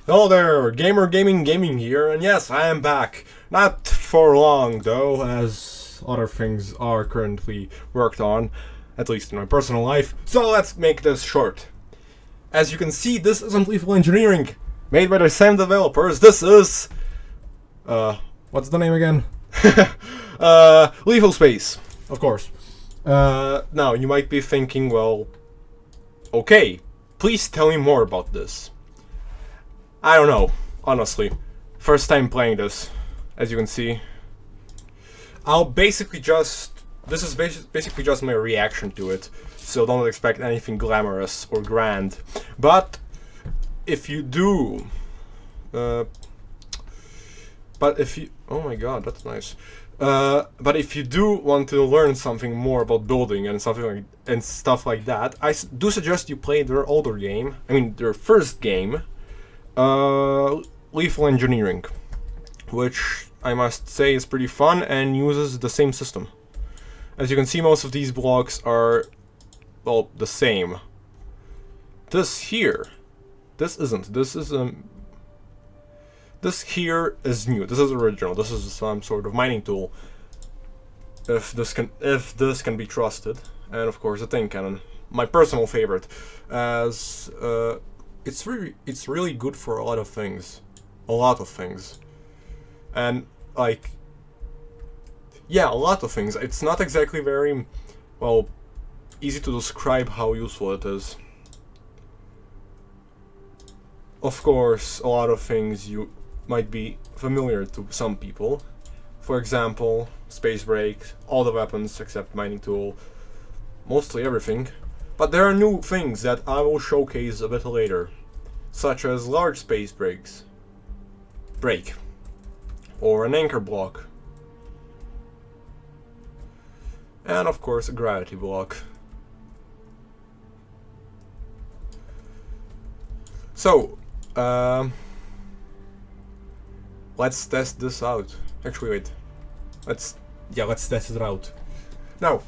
Hello there, Gamer Gaming here, and yes, I am back. Not for long, though, as other things are currently worked on, at least in my personal life, so let's make this short. As you can see, this isn't Lethal Engineering, made by the same developers. This is... what's the name again? Lethal Space, of course. Now, you might be thinking, well, okay, please tell me more about this. I don't know, honestly. First time playing this, as you can see. I'll basically just... This is basically just my reaction to it, so don't expect anything glamorous or grand. But, if you do... oh my god, that's nice. But if you do want to learn something more about building and stuff like that, I do suggest you play their older game. I mean, their first game, Lethal Engineering, which I must say is pretty fun and uses the same system. As you can see, most of these blocks are, well, the same. This here, this isn't. This here is new. This is original. This is some sort of mining tool. If this can be trusted, and of course the thing cannon, my personal favorite, as it's really good for a lot of things, and like, yeah, a lot of things. It's not exactly very, well, easy to describe how useful it is. Of course, a lot of things you might be familiar to some people. For example, space brake, all the weapons except mining tool, mostly everything. But there are new things that I will showcase a bit later, such as large space brake, or an anchor block, and of course a gravity block. So, let's test this out. Actually, wait. Let's test it out. Now,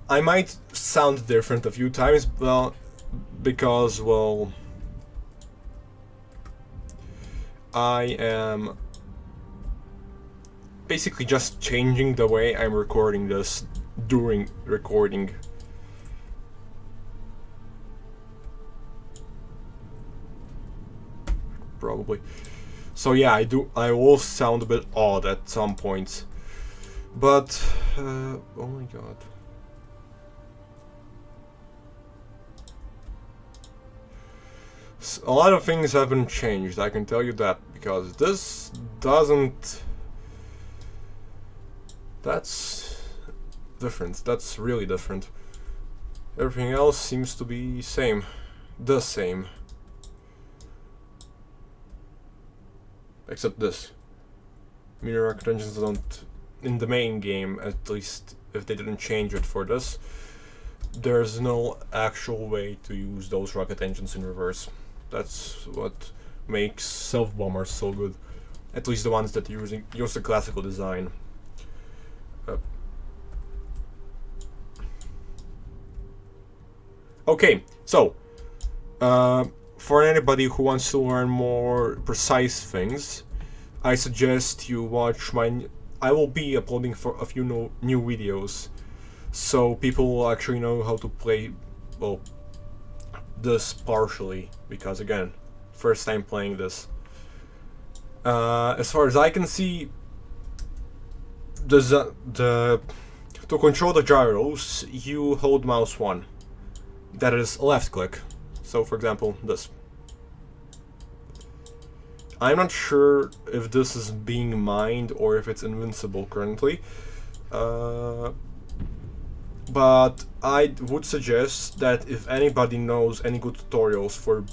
I might sound different a few times, well, because, well, I am basically just changing the way I'm recording this during recording. Probably. So yeah, I will sound a bit odd at some points, but oh my god. A lot of things haven't changed, I can tell you that, because this doesn't... That's different, that's really different. Everything else seems to be same, the same. Except this. Mirror rocket engines don't, in the main game, at least if they didn't change it for this, there's no actual way to use those rocket engines in reverse. That's what makes self-bombers so good. At least the ones that use the classical design. Okay, so, for anybody who wants to learn more precise things, I suggest you watch I will be uploading for a few new videos, so people will actually know how to play, well, this partially, because again, first time playing this. As far as I can see, to control the gyros, you hold mouse 1. That is left click. So, for example, this. I'm not sure if this is being mined or if it's invincible currently, but I would suggest that if anybody knows any good tutorials for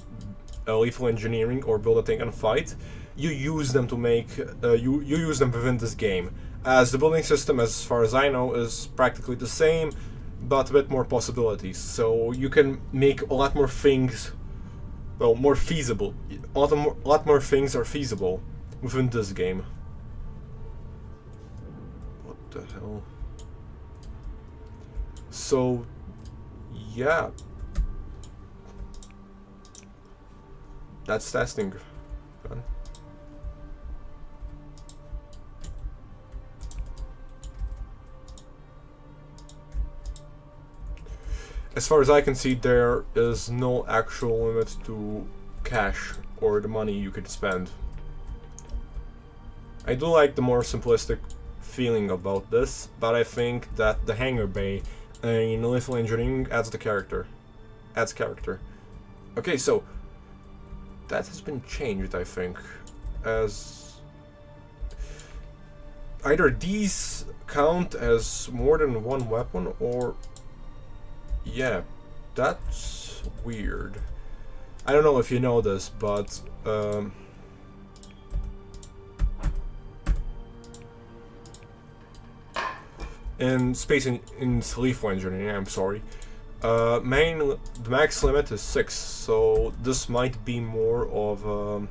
lethal engineering or build a tank and fight, you use them to make you use them within this game, as the building system, as far as I know, is practically the same, but a bit more possibilities. So you can make a lot more things, well, more feasible. A lot more things are feasible within this game. What the hell? So, yeah. That's testing. man. As far as I can see, there is no actual limit to cash or the money you could spend. I do like the more simplistic feeling about this, but I think that the hangar bay in lethal engineering adds character. Okay, so that has been changed, I think, as either these count as more than one weapon, or yeah, that's weird. I don't know if you know this, but in lethal engineering, I'm sorry, the max limit is 6, so this might be more of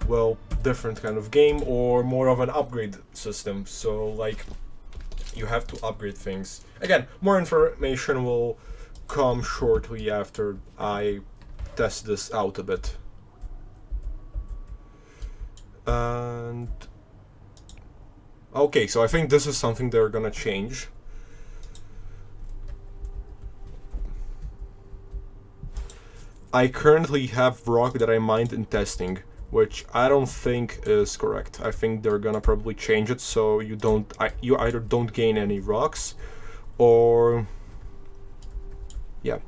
well, different kind of game, or more of an upgrade system. So like, you have to upgrade things. Again, more information will come shortly after I test this out a bit. And okay, so I think this is something they're gonna change. I currently have rock that I mined in testing, which I don't think is correct. I think they're gonna probably change it so you either don't gain any rocks, or yeah,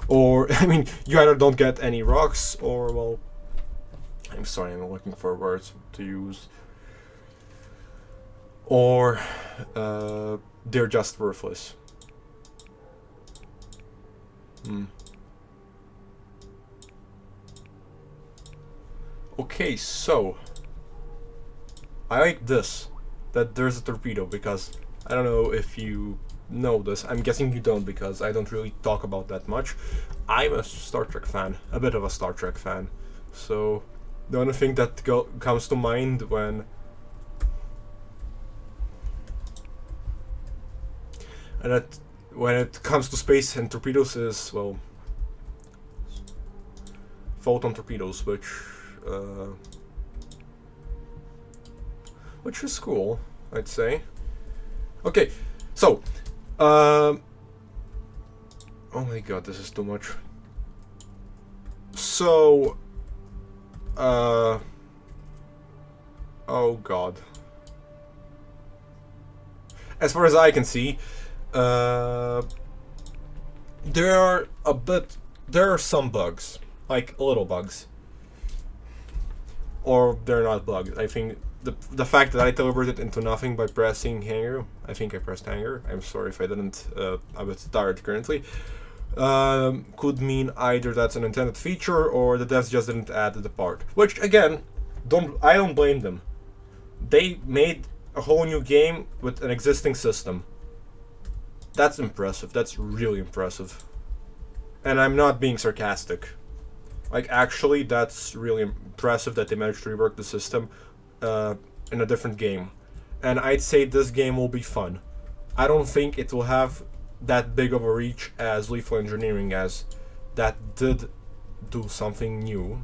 or I mean, you either don't get any rocks, or, well, I'm sorry, I'm looking for words to use, or they're just worthless. Okay, so I like this, that there's a torpedo, because I don't know if you know this. I'm guessing you don't, because I don't really talk about that much. I'm a Star Trek fan, a bit of a Star Trek fan. So the only thing that comes to mind when it comes to space and torpedoes is, well, photon torpedoes, which is cool, I'd say. Okay, so oh my god, this is too much. So oh god, as far as I can see, there are some bugs, like little bugs. Or they're not bugs. I think the fact that I teleported into nothing by pressing hangar, I think I pressed hangar, I'm sorry if I didn't, I'm a bit tired currently, could mean either that's an intended feature or the devs just didn't add the part. Which, again, I don't blame them. They made a whole new game with an existing system. That's impressive. That's really impressive. And I'm not being sarcastic. Like, actually, that's really impressive that they managed to rework the system in a different game. And I'd say this game will be fun. I don't think it will have that big of a reach as Lethal Engineering, as that did do something new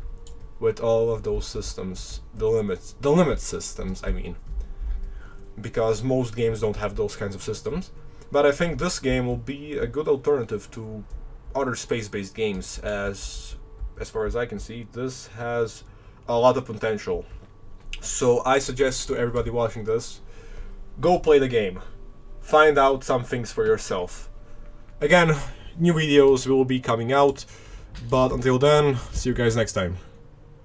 with all of those systems, the limit systems, I mean. Because most games don't have those kinds of systems. But I think this game will be a good alternative to other space-based games, as far as I can see, this has a lot of potential. So I suggest to everybody watching this, go play the game. Find out some things for yourself. Again, new videos will be coming out, but until then, see you guys next time.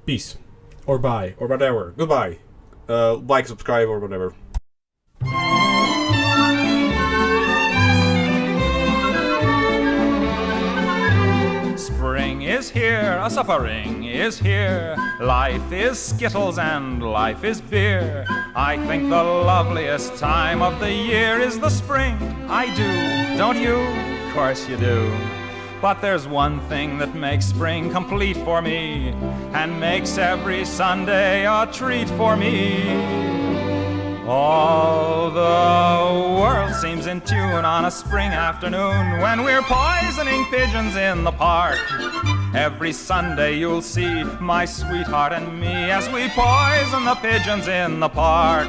Peace. Or bye, or whatever. Goodbye. Like, subscribe, or whatever. Spring is here, a suffering is here. Life is Skittles and life is beer. I think the loveliest time of the year is the spring. I do, don't you? Of course you do. But there's one thing that makes spring complete for me, and makes every Sunday a treat for me. All the world seems in tune on a spring afternoon when we're poisoning pigeons in the park. Every Sunday you'll see my sweetheart and me as we poison the pigeons in the park.